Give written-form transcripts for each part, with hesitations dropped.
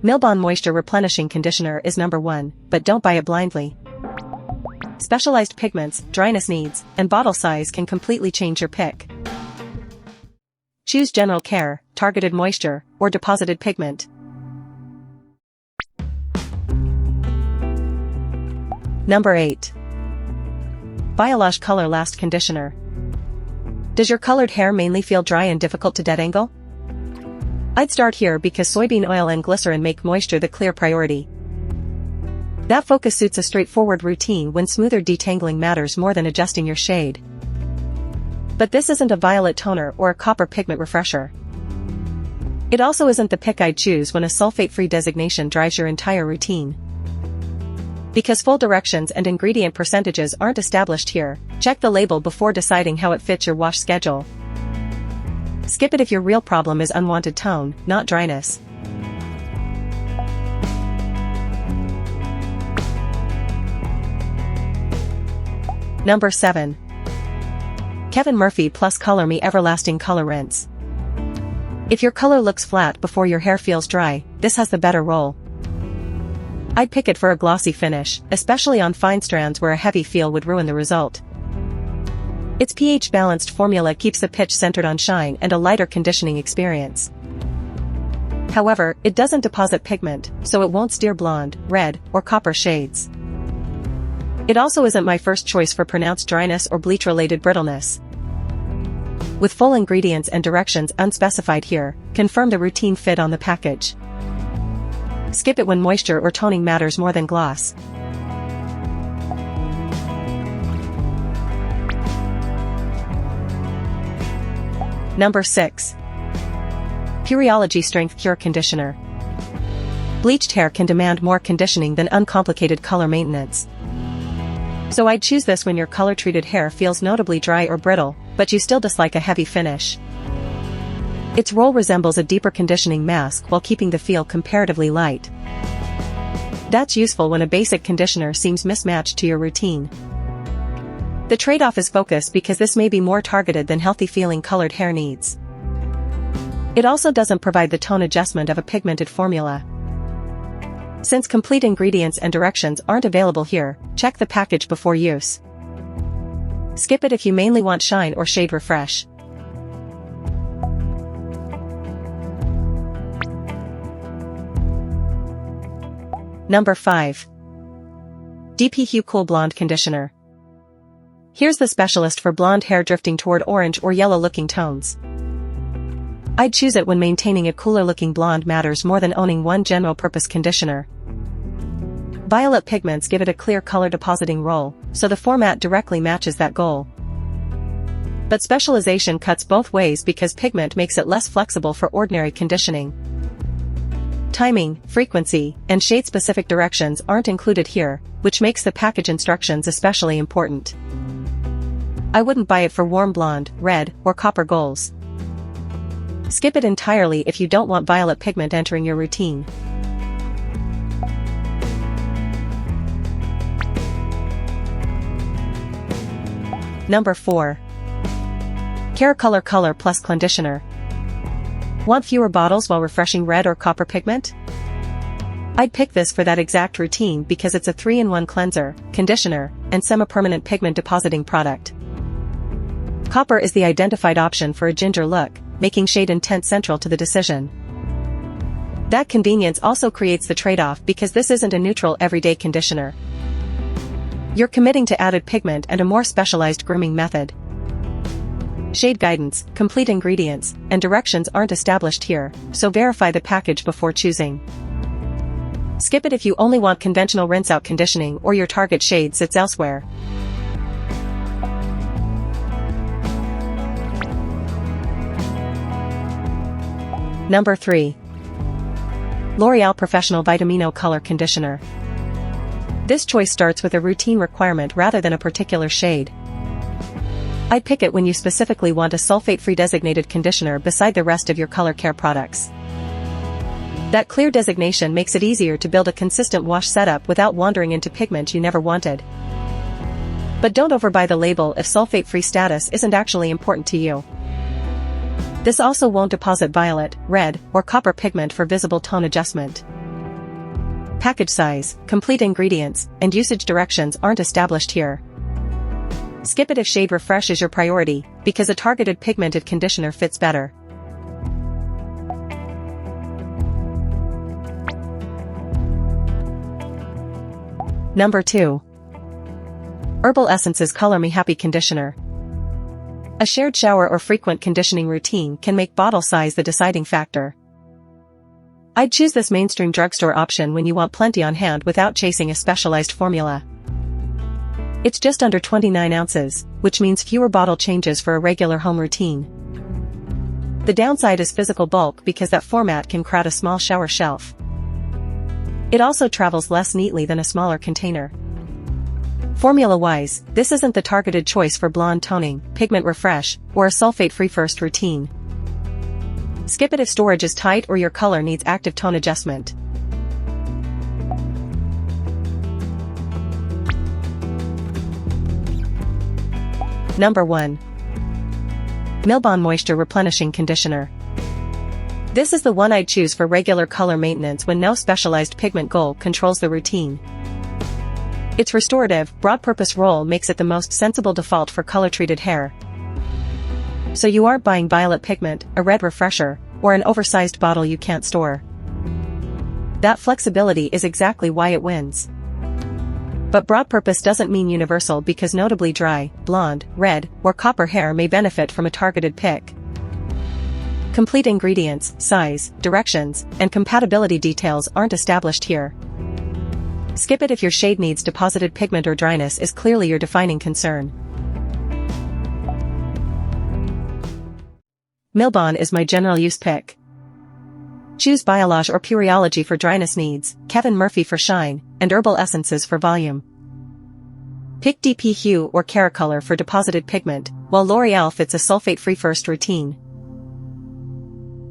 Milbon Moisture Replenishing Conditioner is number 1, but don't buy it blindly. Specialized pigments, dryness needs, and bottle size can completely change your pick. Choose general care, targeted moisture, or deposited pigment. Number 8. Biolage Color Last Conditioner. Does your colored hair mainly feel dry and difficult to detangle? I'd start here because soybean oil and glycerin make moisture the clear priority. That focus suits a straightforward routine when smoother detangling matters more than adjusting your shade. But this isn't a violet toner or a copper pigment refresher. It also isn't the pick I'd choose when a sulfate-free designation drives your entire routine. Because full directions and ingredient percentages aren't established here, check the label before deciding how it fits your wash schedule. Skip it if your real problem is unwanted tone, not dryness. Number 7. Kevin Murphy Plus Color Me Everlasting Color Rinse. If your color looks flat before your hair feels dry, this has the better role. I'd pick it for a glossy finish, especially on fine strands where a heavy feel would ruin the result. Its pH-balanced formula keeps the pitch centered on shine and a lighter conditioning experience. However, it doesn't deposit pigment, so it won't steer blonde, red, or copper shades. It also isn't my first choice for pronounced dryness or bleach-related brittleness. With full ingredients and directions unspecified here, confirm the routine fit on the package. Skip it when moisture or toning matters more than gloss. Number 6. Pureology Strength Cure Conditioner. Bleached hair can demand more conditioning than uncomplicated color maintenance. So I'd choose this when your color-treated hair feels notably dry or brittle, but you still dislike a heavy finish. Its role resembles a deeper conditioning mask while keeping the feel comparatively light. That's useful when a basic conditioner seems mismatched to your routine. The trade-off is focus because this may be more targeted than healthy-feeling colored hair needs. It also doesn't provide the tone adjustment of a pigmented formula. Since complete ingredients and directions aren't available here, check the package before use. Skip it if you mainly want shine or shade refresh. Number 5. DP Hue Cool Blonde Conditioner. Here's the specialist for blonde hair drifting toward orange or yellow-looking tones. I'd choose it when maintaining a cooler-looking blonde matters more than owning one general-purpose conditioner. Violet pigments give it a clear color depositing role, so the format directly matches that goal. But specialization cuts both ways because pigment makes it less flexible for ordinary conditioning. Timing, frequency, and shade-specific directions aren't included here, which makes the package instructions especially important. I wouldn't buy it for warm blonde, red, or copper goals. Skip it entirely if you don't want violet pigment entering your routine. Number 4. Keracolor Color Plus Clenditioner. Want fewer bottles while refreshing red or copper pigment? I'd pick this for that exact routine because it's a 3-in-1 cleanser, conditioner, and semi-permanent pigment depositing product. Copper is the identified option for a ginger look, making shade intent central to the decision. That convenience also creates the trade-off because this isn't a neutral everyday conditioner. You're committing to added pigment and a more specialized grooming method. Shade guidance, complete ingredients, and directions aren't established here, so verify the package before choosing. Skip it if you only want conventional rinse-out conditioning or your target shade sits elsewhere. Number 3. L'Oreal Professionnel Vitamino Color Conditioner. This choice starts with a routine requirement rather than a particular shade. I'd pick it when you specifically want a sulfate-free designated conditioner beside the rest of your color care products. That clear designation makes it easier to build a consistent wash setup without wandering into pigment you never wanted. But don't overbuy the label if sulfate-free status isn't actually important to you. This also won't deposit violet, red, or copper pigment for visible tone adjustment. Package size, complete ingredients, and usage directions aren't established here. Skip it if shade refresh is your priority, because a targeted pigmented conditioner fits better. Number 2. Herbal Essences Color Me Happy Conditioner. A shared shower or frequent conditioning routine can make bottle size the deciding factor. I'd choose this mainstream drugstore option when you want plenty on hand without chasing a specialized formula. It's just under 29 ounces, which means fewer bottle changes for a regular home routine. The downside is physical bulk because that format can crowd a small shower shelf. It also travels less neatly than a smaller container. Formula-wise, this isn't the targeted choice for blonde toning, pigment refresh, or a sulfate-free first routine. Skip it if storage is tight or your color needs active tone adjustment. Number 1. Milbon Moisture Replenishing Conditioner. This is the one I'd choose for regular color maintenance when no specialized pigment goal controls the routine. Its restorative, broad-purpose role makes it the most sensible default for color-treated hair. So you aren't buying violet pigment, a red refresher, or an oversized bottle you can't store. That flexibility is exactly why it wins. But broad purpose doesn't mean universal because notably dry, blonde, red, or copper hair may benefit from a targeted pick. Complete ingredients, size, directions, and compatibility details aren't established here. Skip it if your shade needs deposited pigment or dryness is clearly your defining concern. Milbon is my general use pick. Choose Biolage or Pureology for dryness needs, Kevin Murphy for shine, and Herbal Essences for volume. Pick DP Hue or Keracolor for deposited pigment, while L'Oreal fits a sulfate-free first routine.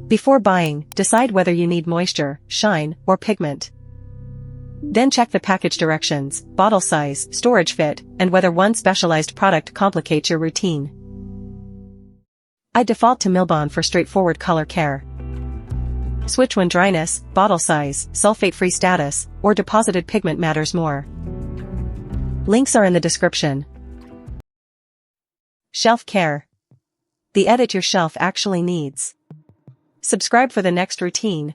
Before buying, decide whether you need moisture, shine, or pigment. Then check the package directions, bottle size, storage fit, and whether one specialized product complicates your routine. I default to Milbon for straightforward color care. Switch when dryness, bottle size, sulfate-free status, or deposited pigment matters more. Links are in the description. Shelf care. The edit your shelf actually needs. Subscribe for the next routine.